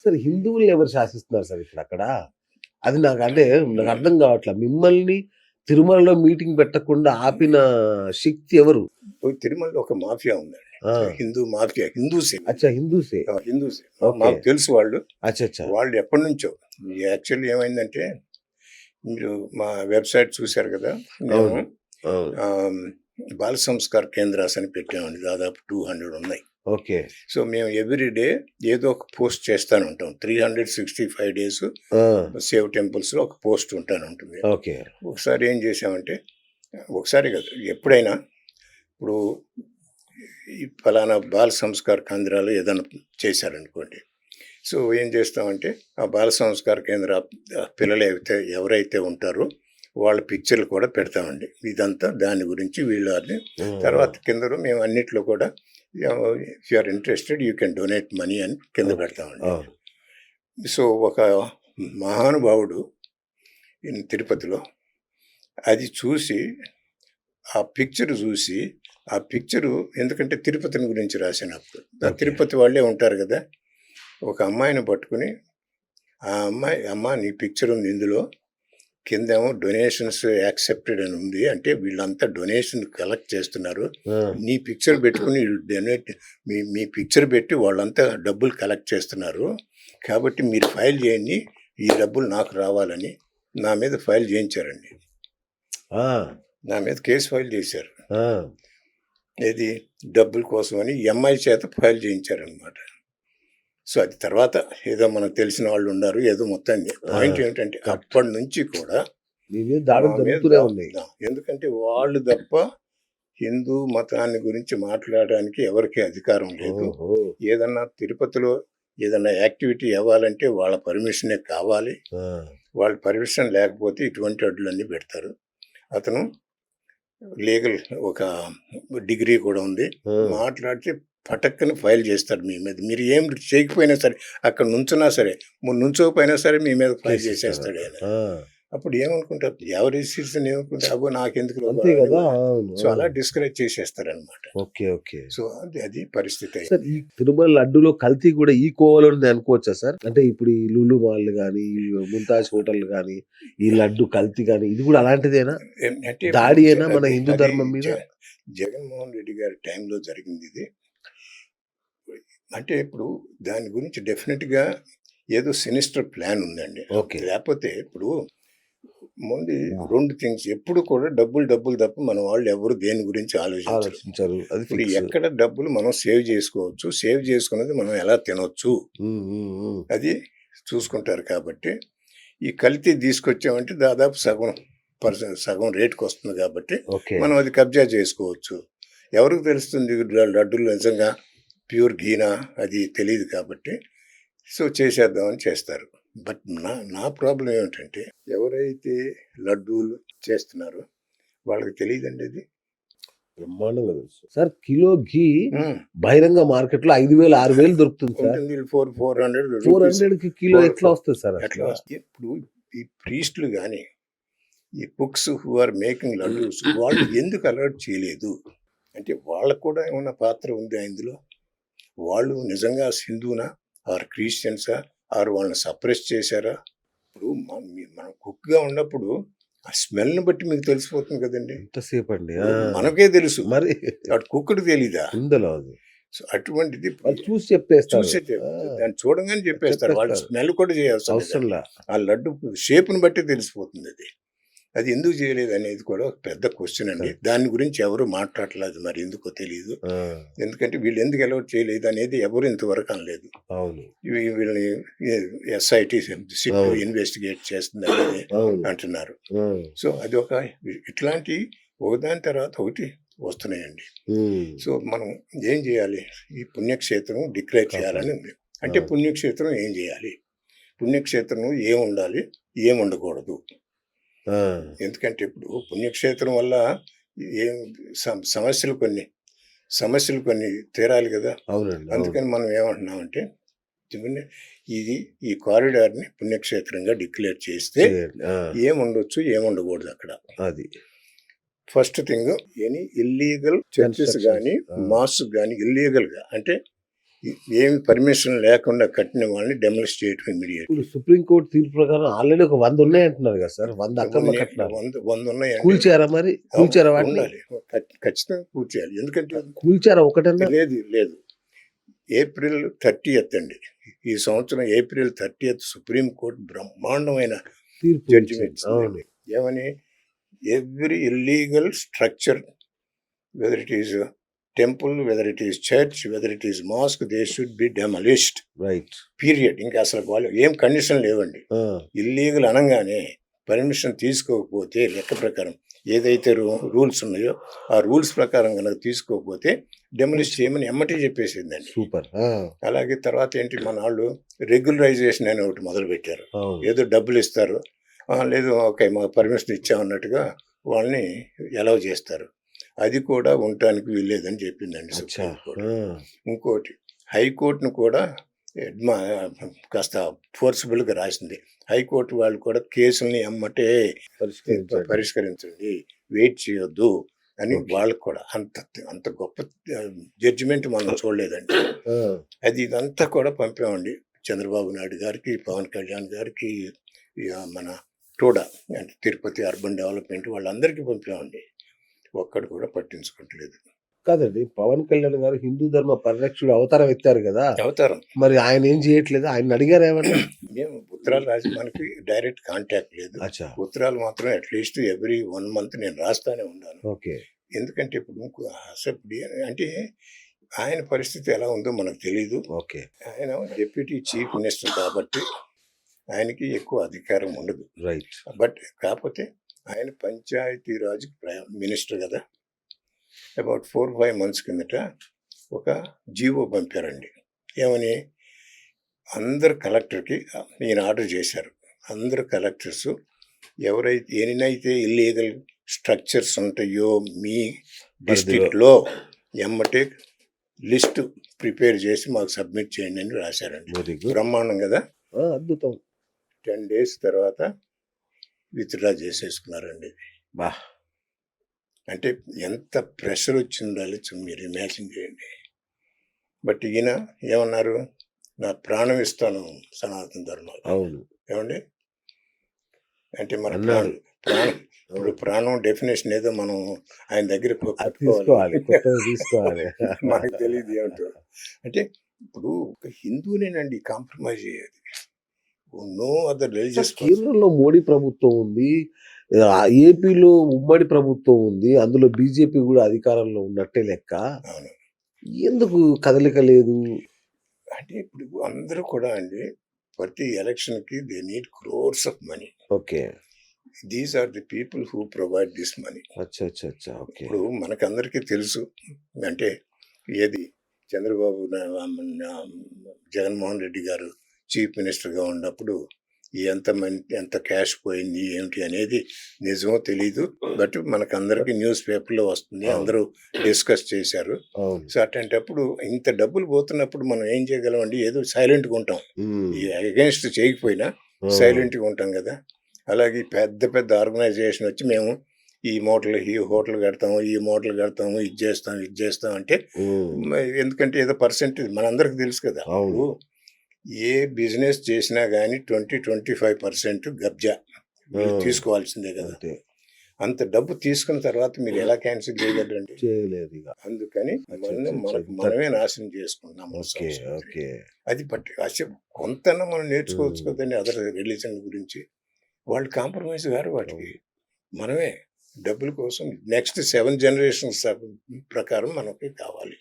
Sir హిందువుల్ని ఎవరు శాసిస్తున్నారు sir ఇప్పుడు అక్కడ? అది నాకు అర్థం కావట్లా. మిమ్మల్ని తిరుమలలో మీటింగ్ పెట్టకుండా ఆపిన శక్తి ఎవరు? తిరుమలలో ఒక మాఫియా ఉందండి. ఆ! హిందూ మాఫియా, హిందూసే. అచ్చా హిందూసే. హిందూసే. ఓకే. మాకు తెలుసు వాళ్ళు. అచ్చచ్చా! వాళ్ళు ఎప్పటి నుంచో యాక్చువల్లీ ఏమైందంటే, మీరు మా వెబ్సైట్ చూశారు కదా. మేము అవును. అవును. బాల సంస్కార్ కేంద్రాస్ అని పెట్టామండి. దాదాపు 200 ఉన్నాయి. ఓకే. సో మేము ఎవ్రీ డే ఏదో ఒక పోస్ట్ చేస్తాను ఉంటాం. 365 డేస్ ఆ! సేవ్ టెంపుల్స్లో ఒక పోస్ట్ ఉంటాను ఉంటుంది. ఓకే. ఒకసారి ఏం చేసామంటే, ఒకసారి కాదు ఎప్పుడైనా, ఇప్పుడు ఈ ఫలానా బాల సంస్కార్ కేంద్రాలు ఏదైనా చేశారనుకోండి, సో ఏం చేస్తామంటే ఆ బాల సంస్కార కేంద్ర పిల్లలు ఎవరైతే ఉంటారో వాళ్ళ పిక్చర్లు కూడా పెడతామండి. ఇదంతా దాని గురించి వీళ్ళని. తర్వాత కింద మేము అన్నిట్లో కూడా if you are interested you can donate money అని కింద పెడతామండి. సో ఒక మహానుభావుడు తిరుపతిలో అది చూసి, ఆ పిక్చర్ చూసి, ఆ పిక్చరు ఎందుకంటే తిరుపతిని గురించి రాసినప్పుడు తిరుపతి వాళ్ళే ఉంటారు కదా, ఒక అమ్మాయిని పట్టుకుని, ఆ అమ్మ నీ పిక్చర్ ఉంది ఇందులో, కిందేమో డొనేషన్స్ యాక్సెప్టెడ్ అని ఉంది, అంటే వీళ్ళంతా డొనేషన్ కలెక్ట్ చేస్తున్నారు, నీ పిక్చర్ పెట్టుకుని డొనేట్ మీ పిక్చర్ పెట్టి వాళ్ళంతా డబ్బులు కలెక్ట్ చేస్తున్నారు, కాబట్టి మీరు ఫైల్ చేయండి, ఈ డబ్బులు నాకు రావాలని నా మీద ఫైల్ చేయించారండి. నా మీద కేసు ఫైల్ చేశారు. ఏది డబ్బుల కోసం అని ఎంఐ చేత ఫైల్ చేయించారనమాట. సో అది తర్వాత ఏదో మనకు తెలిసిన వాళ్ళు ఉన్నారు, ఏదో మొత్తాన్ని. పాయింట్ ఏమిటంటే అప్పటి నుంచి కూడా ఎందుకంటే వాళ్ళు తప్ప హిందూ మతాన్ని గురించి మాట్లాడడానికి ఎవరికి అధికారం లేదు. ఏదన్నా తిరుపతిలో ఏదన్నా యాక్టివిటీ అవ్వాలంటే వాళ్ళ పర్మిషనే కావాలి. వాళ్ళ పర్మిషన్ లేకపోతే ఇటువంటి అడ్డులన్నీ పెడతారు. అతను లీగల్ ఒక డిగ్రీ కూడా ఉంది, మాట్లాడితే పటక్కని ఫైల్ చేస్తాడు మీ మీద. మీరు ఏం చేయకపోయినా సరే, అక్కడ నుంచున్నా సరే, నుంచోకపోయినా సరే మీ మీద ఫైల్ చేసేస్తాడు ఆయన. అప్పుడు ఏమనుకుంటారు, ఎవరి సిటిజన్ ఏమనుకుంటే అబ్బో నాకెందుకు, సో అలా డిస్కరేజ్ చేసేస్తారనమాట. Okay okay. సో అది పరిస్థితి. సార్ ఈ తిరుమల లడ్డులో కల్తీ కూడా ఈ కోవలో అనుకోవచ్చా సార్? అంటే ఇప్పుడు ఈ లులు మాల్ కానీ, ముంతాజ్ హోటల్ కానీ, ఈ లడ్డు కల్తీ కానీ, ఇది కూడా అలాంటిదేనా? దాడి అయినా మన హిందూ ధర్మం మీద? జగన్మోహన్ రెడ్డి గారి టైంలో జరిగింది ఇది. అంటే ఇప్పుడు దాని గురించి డెఫినెట్గా ఏదో సినిస్టర్ ప్లాన్ ఉందండి. లేకపోతే ఇప్పుడు ముందు 2 థింగ్స్, ఎప్పుడు కూడా డబ్బులు తప్ప మన వాళ్ళు ఎవరు దేని గురించి ఆలోచించరు. ఇప్పుడు ఎక్కడ డబ్బులు మనం సేవ్ చేసుకోవచ్చు, సేవ్ చేసుకున్నది మనం ఎలా తినొచ్చు అది చూసుకుంటారు. కాబట్టి ఈ కల్తీ తీసుకొచ్చామంటే దాదాపు సగం రేటుకి వస్తుంది, కాబట్టి మనం అది కబ్జా చేసుకోవచ్చు. ఎవరికి తెలుస్తుంది లడ్డూలు నిజంగా ప్యూర్ ఘీనా అది తెలియదు, కాబట్టి సో చేసేద్దామని చేస్తారు. బట్ నా ప్రాబ్లం ఏమిటంటే, ఎవరైతే లడ్డూలు చేస్తున్నారో వాళ్ళకి తెలియదండి అది. బ్రహ్మాండంగా తెలుసు సార్. కిలో ఘీ బహిరంగ మార్కెట్ లో 5,000 6,000 దొరుకుతుంది సార్. 400 కిలో ఎట్లా వస్తుంది సార్? అట్లా ఇప్పుడు ఈ ప్రీస్టులు కానీ, ఈ cooks who are making laddoos, వాళ్ళు ఎందుకు అలర్ట్ చేయలేదు అంటే, వాళ్ళకు కూడా ఏమైనా పాత్ర ఉంది ఇందులో? వాళ్ళు నిజంగా హిందూనా ఆర్ క్రిస్టియన్సా ఆర్ వాళ్ళని సప్రెస్ చేశారా? ఇప్పుడు మనం కుక్గా ఉన్నప్పుడు ఆ స్మెల్ని బట్టి మీకు తెలిసిపోతుంది కదండి. ఎంతసేపు అండి, మనకే తెలుసు, మరి అటు కుక్కుడు తెలీదా? సో అటువంటిది చూసి చెప్పేస్తారు, దాన్ని చూడగానే చెప్పేస్తారు. వాళ్ళు స్మెల్ కూడా చేయాల్సిన ఆ లడ్డు షేప్ని బట్టి తెలిసిపోతుంది. అది ఎందుకు చేయలేదు అనేది కూడా ఒక పెద్ద క్వశ్చన్ అండి. దాని గురించి ఎవరు మాట్లాడలేదు, మరి ఎందుకో తెలియదు. ఎందుకంటే వీళ్ళు ఎందుకు అలౌట్ చేయలేదు అనేది ఎవరు ఇంతవరకు అనలేదు. వీళ్ళని SIT ఇన్వెస్టిగేట్ చేస్తుంది అనేది అంటున్నారు. సో అది ఇట్లాంటి ఒకదాని తర్వాత ఒకటి వస్తున్నాయండి. సో మనం ఏం చేయాలి? ఈ పుణ్యక్షేత్రం డిక్లేర్ చేయాలని ఉంది. అంటే పుణ్యక్షేత్రం ఏం చేయాలి, పుణ్యక్షేత్రం ఏం ఉండాలి, ఏం ఉండకూడదు. ఎందుకంటే ఇప్పుడు పుణ్యక్షేత్రం వల్ల ఏం సమస్యలు కొన్ని తీరాలి కదా. అందుకని మనం ఏమంటున్నామంటే, ఈ కారిడార్ని పుణ్యక్షేత్రంగా డిక్లేర్ చేస్తే ఏముండొచ్చు ఏముండకూడదు అక్కడ. అది first thing. Any illegal churches కానీ మాస్క్ కానీ ఇల్లీగల్గా, అంటే ఏమి పర్మిషన్ లేకుండా కట్టిన వాళ్ళని డెమలిష్ చేయటం ఇమీడియట్. ఇప్పుడు సుప్రీంకోర్టు తీర్పు ప్రకారం ఆల్రెడీ ఒక 100 ఉన్నాయంటున్నారు కదా సార్, 100 అక్రమ కట్టినారు. 100 ఉన్నాయండి. కూల్చారా మరి? కూల్చారా వాటిని? ఉండాలి, ఖచ్చితంగా కూర్చేయాలి. ఎందుకంటే కూల్చారా ఒకటన్నా? లేదు. ఏప్రిల్ 30th అండి, ఈ సంవత్సరం ఏప్రిల్ 30th సుప్రీంకోర్టు బ్రహ్మాండమైన తీర్పు జడ్జిమెంట్ ఇచ్చింది. అవును. ఏమని, every illegal structure, whether it is temple, whether it is church, whether it is mosque, they should be demolished, right. Period. ఇంకా అసలు వాళ్ళు ఏం కండిషన్ లేవండి. ఇల్లీగల్ అనగానే పర్మిషన్ తీసుకోకపోతే లెక్క ప్రకారం ఏదైతే రూల్స్ ఉన్నాయో ఆ రూల్స్ ప్రకారం కనుక తీసుకోకపోతే డెమలిష్ చేయమని ఎమ్మటే చెప్పేసిందండి. సూపర్. అలాగే తర్వాత ఏంటి, మన వాళ్ళు రెగ్యులరైజేషన్ అని ఒకటి మొదలు పెట్టారు. అవును. ఏదో డబ్బులు ఇస్తారు, లేదు ఓకే మాకు పర్మిషన్ ఇచ్చామన్నట్టుగా వాళ్ళని అలౌ చేస్తారు. అది కూడా ఉండటానికి వీల్లేదని చెప్పిందండి సుప్రీంకోర్టు. ఇంకోటి, హైకోర్టును కూడా కాస్త ఫోర్సిబుల్గా రాసింది. హైకోర్టు వాళ్ళు కూడా కేసుల్ని ఎమ్మటే పరిష్కరించండి, వెయిట్ చేయొద్దు అని వాళ్ళకు కూడా అంత గొప్ప జడ్జిమెంట్ మనం చూడలేదండి. అది ఇదంతా కూడా పంపామండి చంద్రబాబు నాయుడు గారికి, పవన్ కళ్యాణ్ గారికి, మన టోడా అంటే తిరుపతి అర్బన్ డెవలప్మెంట్ వాళ్ళందరికీ పంపామండి. ఒక్కడు కూడా పట్టించుకోవట్లేదు. కాదండి, పవన్ కళ్యాణ్ గారు హిందూ ధర్మ పరిరక్షకుడు అవతారం ఎత్తారు కదా, అవతారం. మరి ఆయన ఏం చేయట్లేదు? ఆయన అడిగారు ఏమన్నా? మేము ఉత్తరాలు రాసి, మనకి డైరెక్ట్ కాంటాక్ట్ లేదు. అచ్చా. ఉత్తరాలు మాత్రం అట్లీస్ట్ ఎవ్రీ 1 month నేను రాస్తానే ఉన్నాను. ఓకే. ఎందుకంటే ఇప్పుడు అసలు అంటే ఆయన పరిస్థితి ఎలా ఉందో మనకు తెలీదు. ఓకే. ఆయన డిప్యూటీ చీఫ్ మినిస్టర్ కాబట్టి ఆయనకి ఎక్కువ అధికారం ఉండదు. రైట్. బట్ కాకపోతే ఆయన పంచాయతీరాజ్ మినిస్టర్ కదా. అబౌట్ 4-5 months కిందట ఒక జీవో పంపారండి. ఏమని, అందరు కలెక్టర్కి ఈయన ఆర్డర్ చేశారు. అందరు కలెక్టర్స్ ఎవరైతే ఎన్నైతే ఇల్లీగల్ స్ట్రక్చర్స్ ఉంటాయో మీ డిస్ట్రిక్ట్లో ఎమ్మటే లిస్ట్ ప్రిపేర్ చేసి మాకు సబ్మిట్ చేయండి అని రాశారండి. బ్రహ్మాండం కదా, అద్భుతం. 10 days తర్వాత విత్డ్రా చేసేసుకున్నారండి. బా, అంటే ఎంత ప్రెషర్ వచ్చి ఉండాలి మీరు ఇమాజిన్ చేయండి. బట్ ఈయన ఏమన్నారు, నా ప్రాణం ఇస్తాను సనాతన ధర్మాలు. అవును. ఏమండి, అంటే మన ప్రాణం ఇప్పుడు ప్రాణం డెఫినేషన్ ఏదో మనం ఆయన దగ్గర తీసుకోవాలి. మనకు తెలియదు ఏమిటో. అంటే ఇప్పుడు ఒక హిందూనేనండి కాంప్రమైజ్ అయ్యేది. No other religious. కేంద్రంలో మోడీ ప్రభుత్వం ఉంది, ఏపీలో ఉమ్మడి ప్రభుత్వం ఉంది, అందులో బీజేపీ కూడా అధికారంలో ఉన్నట్టే లెక్క. ఎందుకు కదలిక లేదు? అంటే ఇప్పుడు అందరూ కూడా అండి ప్రతి ఎలక్షన్కి they need crores of money. Okay. These are the people who provide this money. ఇప్పుడు మనకందరికీ తెలుసు, అంటే ఏది చంద్రబాబు జగన్మోహన్ రెడ్డి గారు చీఫ్ మినిస్టర్గా ఉన్నప్పుడు ఎంత క్యాష్ పోయింది ఏమిటి అనేది నిజమో తెలీదు. బట్ మనకందరికి న్యూస్ పేపర్లో వస్తుంది, అందరూ డిస్కస్ చేశారు. సో అట్లాంటప్పుడు ఇంత డబ్బులు పోతున్నప్పుడు మనం ఏం చేయగలం అండి? ఏదో సైలెంట్గా ఉంటాం, అగెన్స్ట్ చేయకపోయినా సైలెంట్గా ఉంటాం కదా. అలాగే పెద్ద పెద్ద ఆర్గనైజేషన్ వచ్చి మేము ఈ హోటల్ కడతాము, ఈ మోటల్ కడతాము, ఇది చేస్తాం అంటే, ఎందుకంటే ఏదో పర్సెంటేజ్ మనందరికి తెలుసు కదా. ఏ బిజినెస్ చేసినా కానీ 20-25% గబ్జా తీసుకోవాల్సిందే కదా. అంత డబ్బు తీసుకున్న తర్వాత మీరు ఎలా క్యాన్సిల్ చేయగలరండి? చేయలేదు. అందుకని మనమే నాశనం చేసుకుంటున్నాం. అది కొంత మనం నేర్చుకోవచ్చు కదండి అదర్ రిలీజన్ గురించి. వాళ్ళు కాంప్రమైజ్ గారు వాటికి. మనమే డబ్బుల కోసం నెక్స్ట్ 7 generations ప్రకారం మనకి కావాలి.